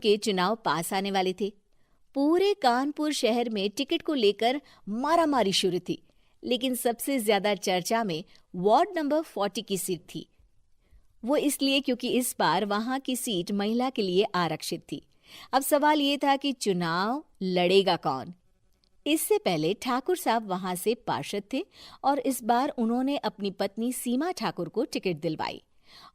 के चुनाव पास आने वाले थे। पूरे कानपुर शहर में टिकट को लेकर मारामारी शुरू थी, लेकिन सबसे ज्यादा चर्चा में वार्ड नंबर 40 की सीट थी। वो इसलिए क्योंकि इस बार वहां की सीट महिला के लिए आरक्षित थी। अब सवाल ये था कि चुनाव लड़ेगा कौन। इससे पहले ठाकुर साहब वहां से पार्षद थे और इस बार उन्होंने अपनी पत्नी सीमा ठाकुर को टिकट दिलवाई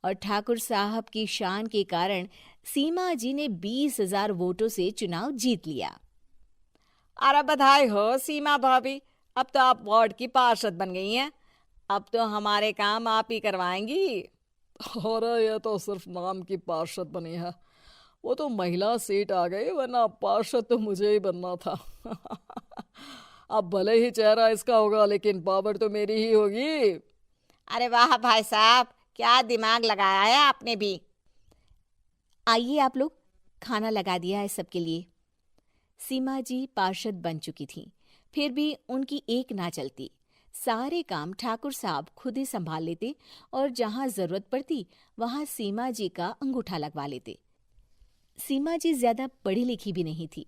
और ठाकुर साहब की शान के कारण सीमा जी ने 20,000 वोटों से चुनाव जीत लिया। अरे बधाई हो सीमा भाभी, अब तो आप वार्ड की पार्षद बन गई हैं। अब तो हमारे काम आप ही करवाएंगी। अरे ये तो सिर्फ नाम की पार्षद बनी है, वो तो महिला सीट आ गई, वरना पार्षद तो मुझे ही बनना था। अब भले ही चेहरा इसका होगा लेकिन पावर तो मेरी ही होगी। अरे वाह भाई साहब, क्या दिमाग लगाया है आपने भी। आइए आप लोग, खाना लगा दिया है सबके लिए। सीमा जी पार्षद बन चुकी थीं, फिर भी उनकी एक ना चलती। सारे काम ठाकुर साहब खुद ही संभाल लेते और जहां जरूरत पड़ती वहां सीमा जी का अंगूठा लगवा लेते। सीमा जी ज्यादा पढ़ी लिखी भी नहीं थी।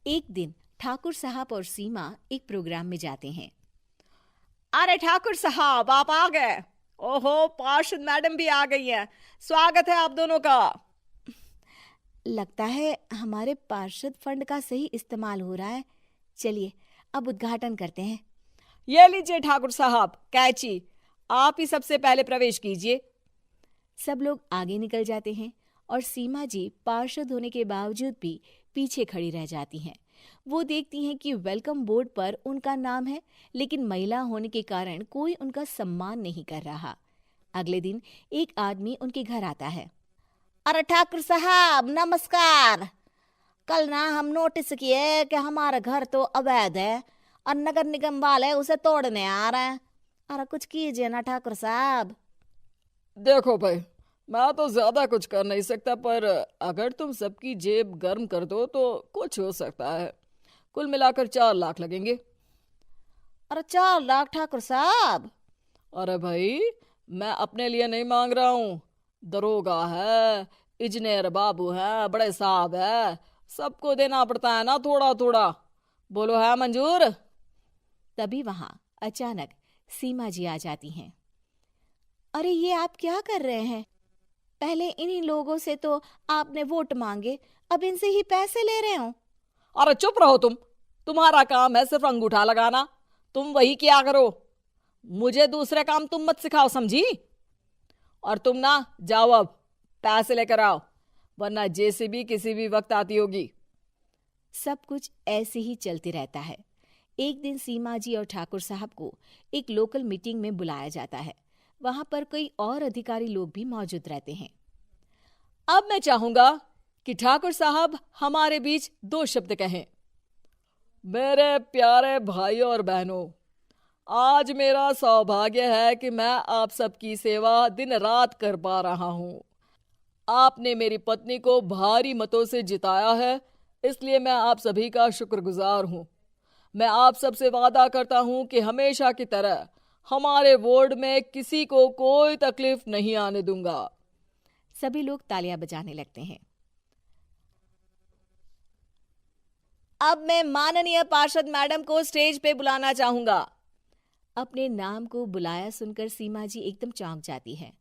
एक दिन ठाकुर साहब और सीमा एक प्रोग्राम में जाते हैं। अरे ठाकुर साहब, आप आ गए। ओहो, पार्षद मैडम भी आ गई हैं। स्वागत है आप दोनों का। लगता है हमारे पार्षद फंड का सही इस्तेमाल हो रहा है। चलिए अब उद्घाटन करते हैं। ये लीजिए ठाकुर साहब कैची, आप ही सबसे पहले प्रवेश कीजिए। सब लोग आगे निकल जाते हैं और सीमा जी पार्षद होने के बावजूद भी पीछे खड़ी रह जाती हैं। वो देखती हैं कि वेलकम बोर्ड पर उनका नाम है, लेकिन महिला होने के कारण कोई उनका सम्मान नहीं कर रहा। अगले दिन एक आदमी उनके घर आता है। अरे ठाकुर साहब नमस्कार। कल ना हम नोटिस किए कि हमारा घर तो अवैध है और नगर निगम वाले उसे तोड़ने आ रहे हैं। अरे कुछ कीजिए ना ठाकुर साहब। देखो भाई, मैं तो ज्यादा कुछ कर नहीं सकता, पर अगर तुम सबकी जेब गर्म कर दो तो कुछ हो सकता है। कुल मिलाकर 4 लाख लगेंगे। अरे 4 लाख ठाकुर साहब? अरे भाई, मैं अपने लिए नहीं मांग रहा हूँ। दरोगा है, इंजीनियर बाबू है, बड़े साहब है, सबको देना पड़ता है ना थोड़ा थोड़ा। बोलो है मंजूर? तभी वहां अचानक सीमा जी आ जाती हैं। अरे ये आप क्या कर रहे हैं? पहले इन्हीं लोगों से तो आपने वोट मांगे, अब इनसे ही पैसे ले रहे हो। अरे चुप रहो तुम, तुम्हारा काम है सिर्फ अंगूठा लगाना, तुम वही किया करो। मुझे दूसरे काम तुम मत सिखाओ, समझी? और तुम ना जाओ, अब पैसे लेकर आओ, वरना जेसीबी किसी भी वक्त आती होगी। सब कुछ ऐसे ही चलते रहता है। एक दिन सीमा जी और ठाकुर साहब को एक लोकल मीटिंग में बुलाया जाता है। वहां पर कई और अधिकारी लोग भी मौजूद रहते हैं। अब मैं चाहूंगा कि ठाकुर साहब हमारे बीच 2 शब्द कहें। मेरे प्यारे भाइयों और बहनों, आज मेरा सौभाग्य है कि मैं आप सबकी सेवा दिन रात कर पा रहा हूँ। आपने मेरी पत्नी को भारी मतों से जिताया है, इसलिए मैं आप सभी का शुक्रगुजार हूँ। मैं आप सबसे वादा करता हूँ कि हमेशा की तरह हमारे वार्ड में किसी को कोई तकलीफ नहीं आने दूंगा। सभी लोग तालियां बजाने लगते हैं। अब मैं माननीय पार्षद मैडम को स्टेज पे बुलाना चाहूंगा। अपने नाम को बुलाया सुनकर सीमा जी एकदम चौंक जाती है।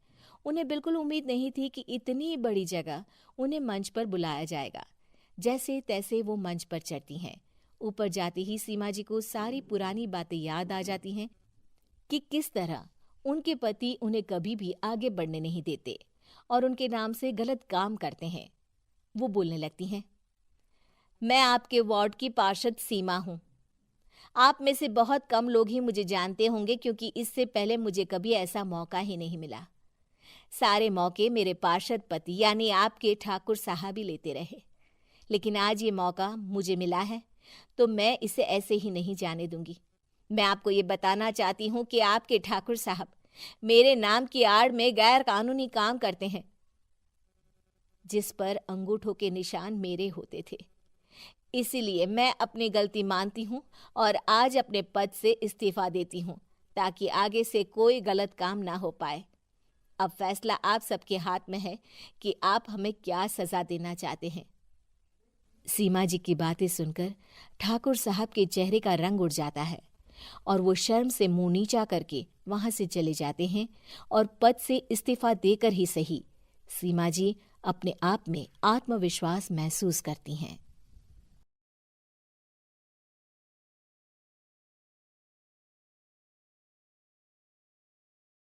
उन्हें बिल्कुल उम्मीद नहीं थी कि इतनी बड़ी जगह उन्हें मंच पर बुलाया जाएगा। जैसे तैसे वो मंच पर चढ़ती हैं। ऊपर जाते ही सीमा जी को सारी पुरानी बातें याद आ जाती हैं कि किस तरह उनके पति उन्हें कभी भी आगे बढ़ने नहीं देते और उनके नाम से गलत काम करते हैं। वो बोलने लगती हैं। मैं आपके वार्ड की पार्षद सीमा हूँ। आप में से बहुत कम लोग ही मुझे जानते होंगे, क्योंकि इससे पहले मुझे कभी ऐसा मौका ही नहीं मिला। सारे मौके मेरे पार्षद पति यानी आपके ठाकुर साहब ही लेते रहे, लेकिन आज ये मौका मुझे मिला है तो मैं इसे ऐसे ही नहीं जाने दूंगी। मैं आपको ये बताना चाहती हूँ कि आपके ठाकुर साहब मेरे नाम की आड़ में गैर कानूनी काम करते हैं, जिस पर अंगूठों के निशान मेरे होते थे। इसीलिए मैं अपनी गलती मानती हूँ और आज अपने पद से इस्तीफा देती हूँ, ताकि आगे से कोई गलत काम ना हो पाए। अब फैसला आप सबके हाथ में है कि आप हमें क्या सजा देना चाहते हैं। सीमा जी की बातें सुनकर ठाकुर साहब के चेहरे का रंग उड़ जाता है और वो शर्म से मुंह नीचा करके वहां से चले जाते हैं और पद से इस्तीफा देकर ही सही सीमा जी अपने आप में आत्मविश्वास महसूस करती हैं।